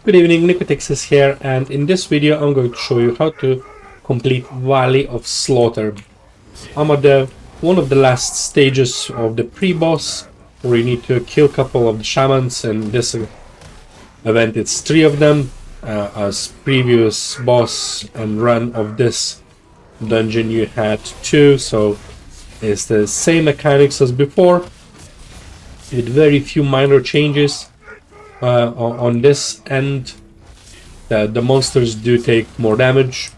Good evening, Nicotix is here, and in this video I'm going to show you how to complete Valley of Slaughter. I'm at one of the last stages of the pre-boss, where you need to kill a couple of the Shamans, and this event it's 3 of them. As previous boss and run of this dungeon you had 2, so it's the same mechanics as before, with very few minor changes. On this end, the monsters do take more damage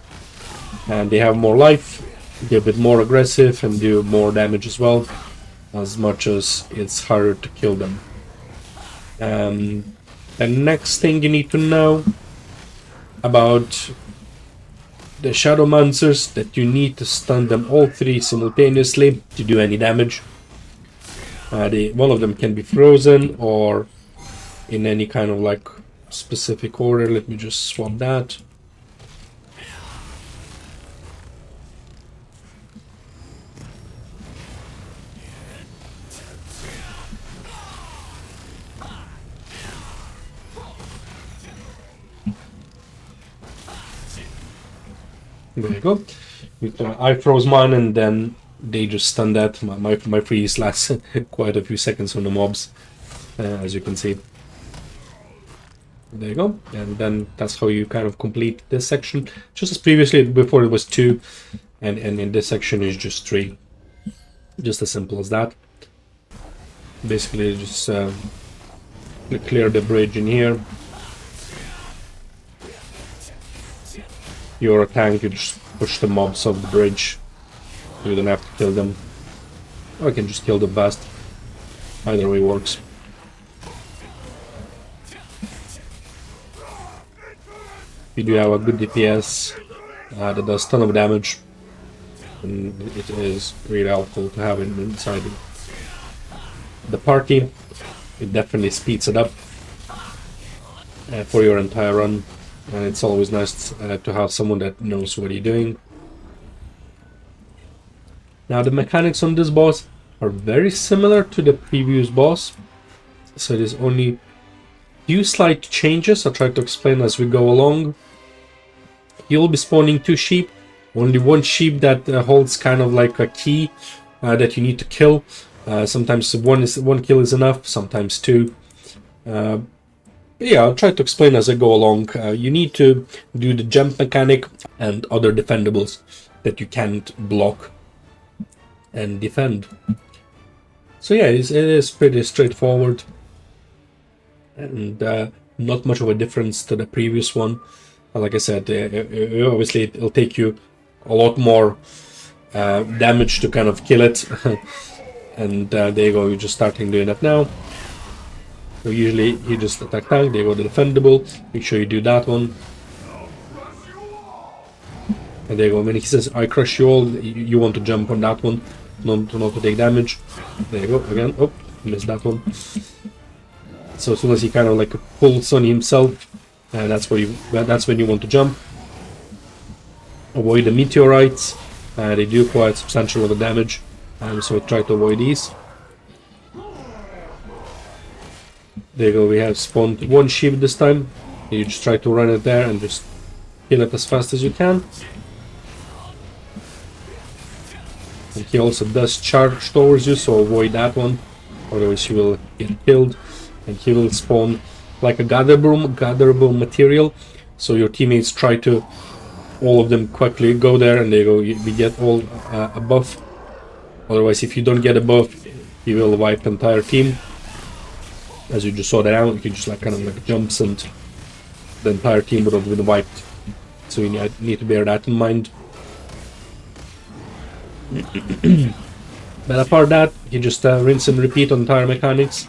and they have more life. They're a bit more aggressive and do more damage as well, as much as it's harder to kill them. The next thing you need to know about the Shadowmancers, that you need to stun them all 3 simultaneously to do any damage. One of them can be frozen or in any kind of like specific order. Let me just swap that. There you go. I froze mine and then they just stun that. My freeze lasts quite a few seconds on the mobs, as you can see. There you go, and then that's how you kind of complete this section. Just as previously, before it was 2, and in this section is just 3. Just as simple as that. Basically, just clear the bridge in here. You're a tank, you just push the mobs off the bridge. You don't have to kill them. Or you can just kill them fast. Either way works. You do have a good DPS that does a ton of damage, and it is really helpful to have it inside the party. It definitely speeds it up for your entire run, and it's always nice to have someone that knows what you're doing. Now, the mechanics on this boss are very similar to the previous boss, so there's only few slight changes. I'll try to explain as we go along. You'll be spawning 2 sheep, only 1 sheep that holds kind of like a key that you need to kill. Sometimes one kill is enough, sometimes 2. Yeah, I'll try to explain as I go along. You need to do the jump mechanic and other defendables that you can't block and defend. So yeah, it is pretty straightforward, and not much of a difference to the previous one. Like I said, obviously it'll take you a lot more damage to kind of kill it. And there you go, you're just starting doing that now. So usually you just attack tank, there you go, the defendable. Make sure you do that one. And there you go, when he says I crush you all, you want to jump on that one, not to take damage. There you go, again, oh, missed that one. So as soon as he kind of like pulls on himself, that's when you want to jump. Avoid the meteorites. They do quite substantial amount of damage, so try to avoid these. There you go. We have spawned 1 sheep this time. You just try to run it there and just kill it as fast as you can. And he also does charge towards you, so avoid that one, otherwise you will get killed. And he will spawn like a gatherable material, so your teammates try to all of them quickly go there, and they go, we get all a buff. Otherwise, if you don't get a buff, you will wipe the entire team. As you just saw there, you just like kind of like jumps and the entire team would have been wiped. So you need to bear that in mind. But apart that, you just rinse and repeat on entire mechanics.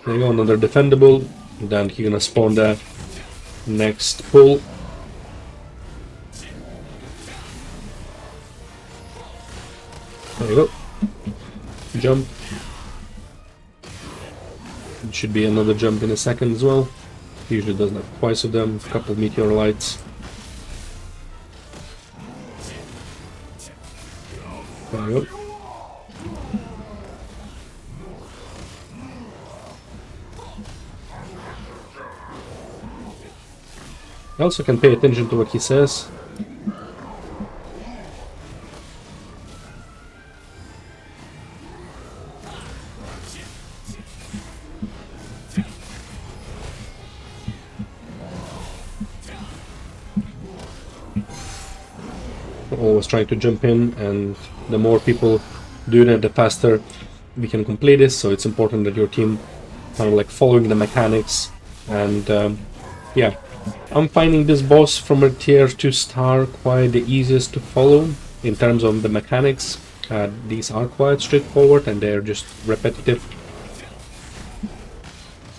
There you go, another defendable. And then you're gonna spawn the next pull. There you go. Jump. It should be another jump in a second as well. Usually does like twice of them, a couple of meteor lights. There you go. You also can pay attention to what he says. Always trying to jump in, and the more people do that, the faster we can complete this. So it's important that your team kind of like following the mechanics. And yeah, I'm finding this boss from a tier 2 star quite the easiest to follow in terms of the mechanics. These are quite straightforward and they're just repetitive,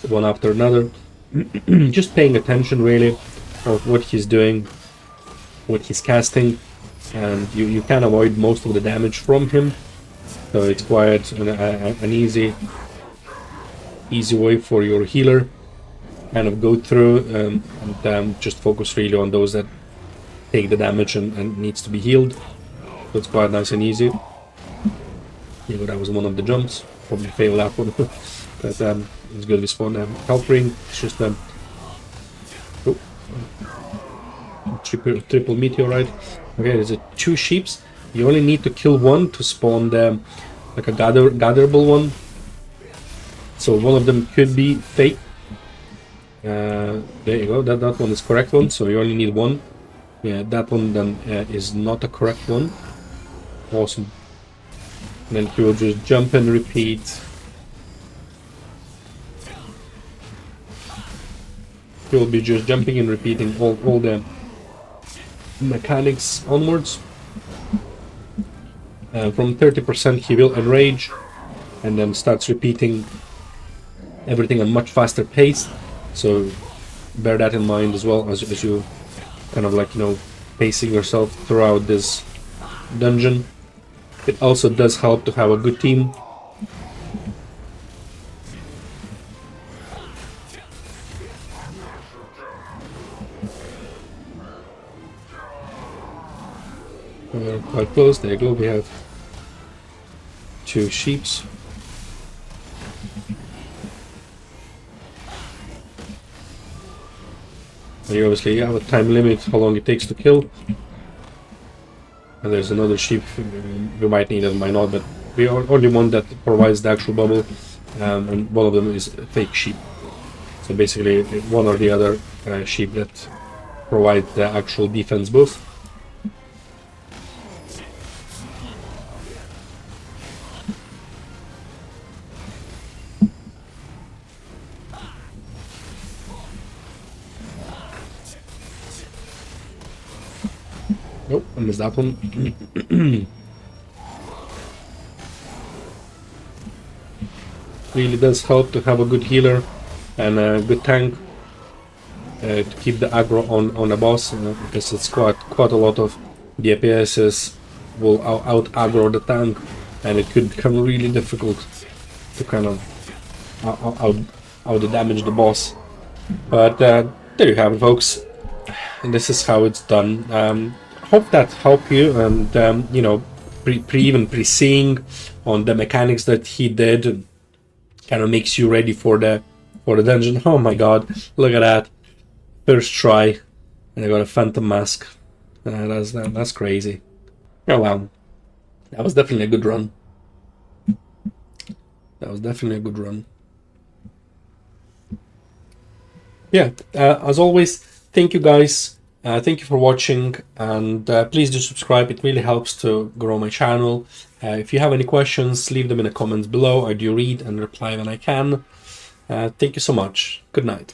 one after another. Just paying attention really of what he's doing, what he's casting, and you can avoid most of the damage from him. So it's quite an easy way for your healer kind of go through and just focus really on those that take the damage and needs to be healed. So it's quite nice and easy. You know, that was one of the jumps. Probably failed that one, but it's good. We spawn health ring. It's just triple meteorite. Okay, there's 2 sheeps. You only need to kill one to spawn the like a gatherable one. So one of them could be fake. There you go. That one is correct one. So you only need one. Yeah, that one then is not a correct one. Awesome. And then he will just jump and repeat. He will be just jumping and repeating all the mechanics onwards. From 30% he will enrage and then starts repeating everything at much faster pace. So bear that in mind as well as you kind of like, you know, pacing yourself throughout this dungeon. It also does help to have a good team. We're quite close. There you go. We have 2 sheeps. And you obviously have a time limit how long it takes to kill. And there's another sheep we might need and might not, but we are only one that provides the actual bubble, and one of them is a fake sheep. So basically one or the other sheep that provide the actual defense boost. Nope, I missed that one. Really does help to have a good healer and a good tank to keep the aggro on a boss, because it's quite a lot of DPSs will out aggro the tank, and it could become really difficult to kind of out damage the boss. But there you have it, folks. And this is how it's done. Hope that helped you, and you know, even pre-seeing on the mechanics that he did kind of makes you ready for the dungeon. Oh my god, look at that, first try and I got a phantom mask. That's crazy. Oh wow, that was definitely a good run. Yeah, as always, thank you guys. Thank you for watching, and please do subscribe. It really helps to grow my channel. If you have any questions, leave them in the comments below. I do read and reply when I can. Thank you so much. Good night.